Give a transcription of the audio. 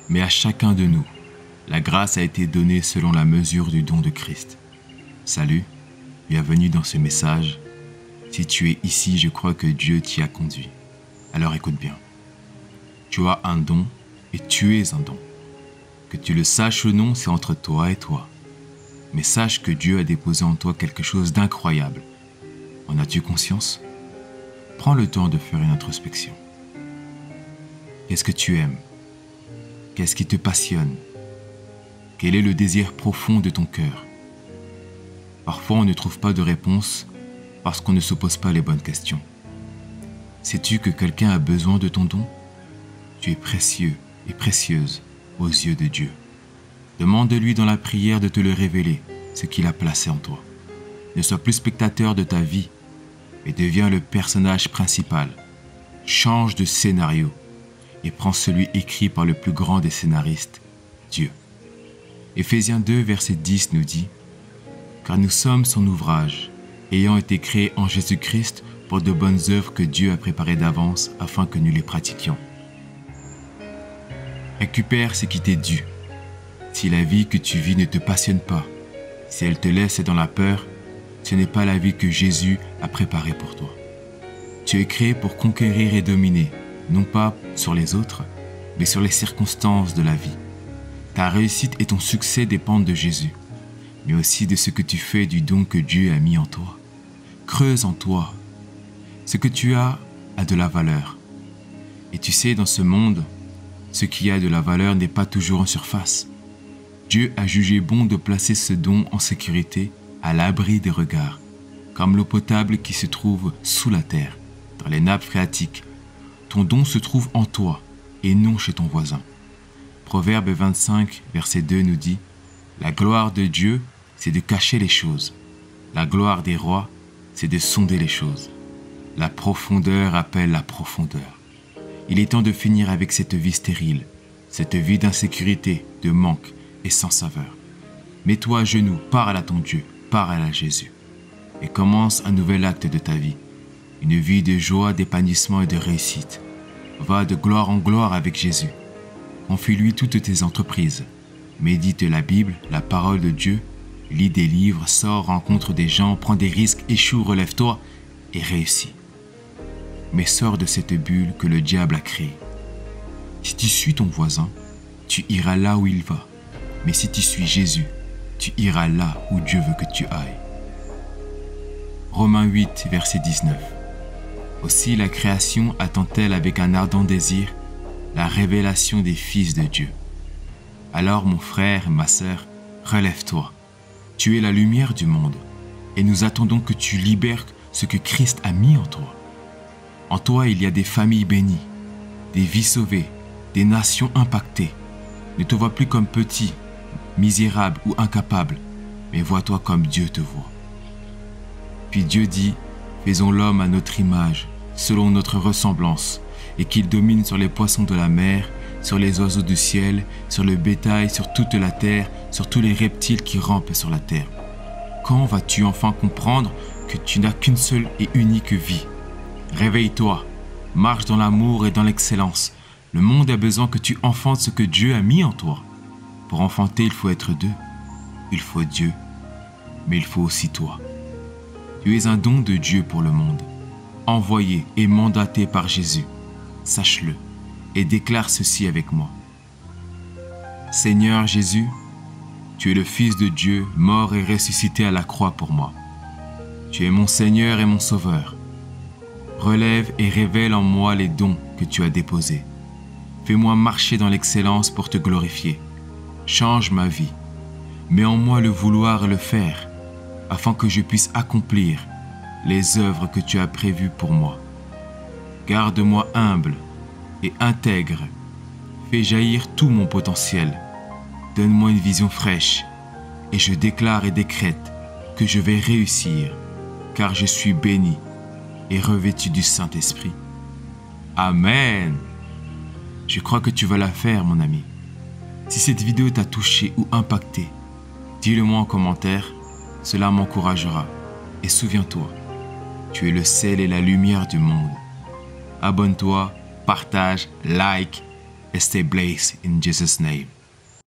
mais à chacun de nous, la grâce a été donnée selon la mesure du don de Christ. Salut, bienvenue dans ce message. Si tu es ici, je crois que Dieu t'y a conduit. Alors écoute bien. Tu as un don et tu es un don. Que tu le saches ou non, c'est entre toi et toi. Mais sache que Dieu a déposé en toi quelque chose d'incroyable. En as-tu conscience? Prends le temps de faire une introspection. Qu'est-ce que tu aimes? Qu'est-ce qui te passionne? Quel est le désir profond de ton cœur? Parfois, on ne trouve pas de réponse parce qu'on ne se pose pas les bonnes questions. Sais-tu que quelqu'un a besoin de ton don? Tu es précieux et précieuse aux yeux de Dieu. Demande-lui dans la prière de te le révéler, ce qu'il a placé en toi. Ne sois plus spectateur de ta vie, mais deviens le personnage principal. Change de scénario et prends celui écrit par le plus grand des scénaristes, Dieu. Éphésiens 2, verset 10 nous dit « Car nous sommes son ouvrage, ayant été créés en Jésus-Christ pour de bonnes œuvres que Dieu a préparées d'avance afin que nous les pratiquions. » Récupère ce qui t'est dû. Si la vie que tu vis ne te passionne pas, si elle te laisse dans la peur, ce n'est pas la vie que Jésus a préparée pour toi. Tu es créé pour conquérir et dominer, non pas sur les autres, mais sur les circonstances de la vie. Ta réussite et ton succès dépendent de Jésus, mais aussi de ce que tu fais du don que Dieu a mis en toi. Creuse en toi. Ce que tu as a de la valeur. Et tu sais, dans ce monde, ce qui a de la valeur n'est pas toujours en surface. Dieu a jugé bon de placer ce don en sécurité, à l'abri des regards, comme l'eau potable qui se trouve sous la terre, dans les nappes phréatiques. Ton don se trouve en toi et non chez ton voisin. Proverbe 25, verset 2 nous dit « La gloire de Dieu, c'est de cacher les choses. La gloire des rois, c'est de sonder les choses. La profondeur appelle la profondeur. » Il est temps de finir avec cette vie stérile, cette vie d'insécurité, de manque et sans saveur. Mets-toi à genoux, parle à ton Dieu, parle à Jésus et commence un nouvel acte de ta vie. Une vie de joie, d'épanouissement et de réussite. Va de gloire en gloire avec Jésus. Confie-lui toutes tes entreprises. Médite la Bible, la parole de Dieu. Lis des livres, sors, rencontre des gens, prends des risques, échoue, relève-toi et réussis. Mais sors de cette bulle que le diable a créée. Si tu suis ton voisin, tu iras là où il va. Mais si tu suis Jésus, tu iras là où Dieu veut que tu ailles. Romains 8, verset 19. Aussi la création attend-elle avec un ardent désir la révélation des fils de Dieu. Alors mon frère, ma sœur, relève-toi. Tu es la lumière du monde et nous attendons que tu libères ce que Christ a mis en toi. En toi, il y a des familles bénies, des vies sauvées, des nations impactées. Ne te vois plus comme petit, misérable ou incapable, mais vois-toi comme Dieu te voit. Puis Dieu dit, faisons l'homme à notre image, selon notre ressemblance, et qu'il domine sur les poissons de la mer, sur les oiseaux du ciel, sur le bétail, sur toute la terre, sur tous les reptiles qui rampent sur la terre. Quand vas-tu enfin comprendre que tu n'as qu'une seule et unique vie? Réveille-toi, marche dans l'amour et dans l'excellence. Le monde a besoin que tu enfantes ce que Dieu a mis en toi. Pour enfanter, il faut être deux. Il faut Dieu, mais il faut aussi toi. Tu es un don de Dieu pour le monde, envoyé et mandaté par Jésus. Sache-le et déclare ceci avec moi. Seigneur Jésus, tu es le Fils de Dieu, mort et ressuscité à la croix pour moi. Tu es mon Seigneur et mon Sauveur. Relève et révèle en moi les dons que tu as déposés. Fais-moi marcher dans l'excellence pour te glorifier. Change ma vie. Mets en moi le vouloir et le faire, afin que je puisse accomplir les œuvres que tu as prévues pour moi. Garde-moi humble et intègre. Fais jaillir tout mon potentiel. Donne-moi une vision fraîche et je déclare et décrète que je vais réussir, car je suis béni et revêtu du Saint-Esprit. Amen. Je crois que tu vas la faire, mon ami. Si cette vidéo t'a touché ou impacté, dis-le moi en commentaire, cela m'encouragera. Et souviens-toi, tu es le sel et la lumière du monde. Abonne-toi, partage, like and stay blessed in Jesus' name.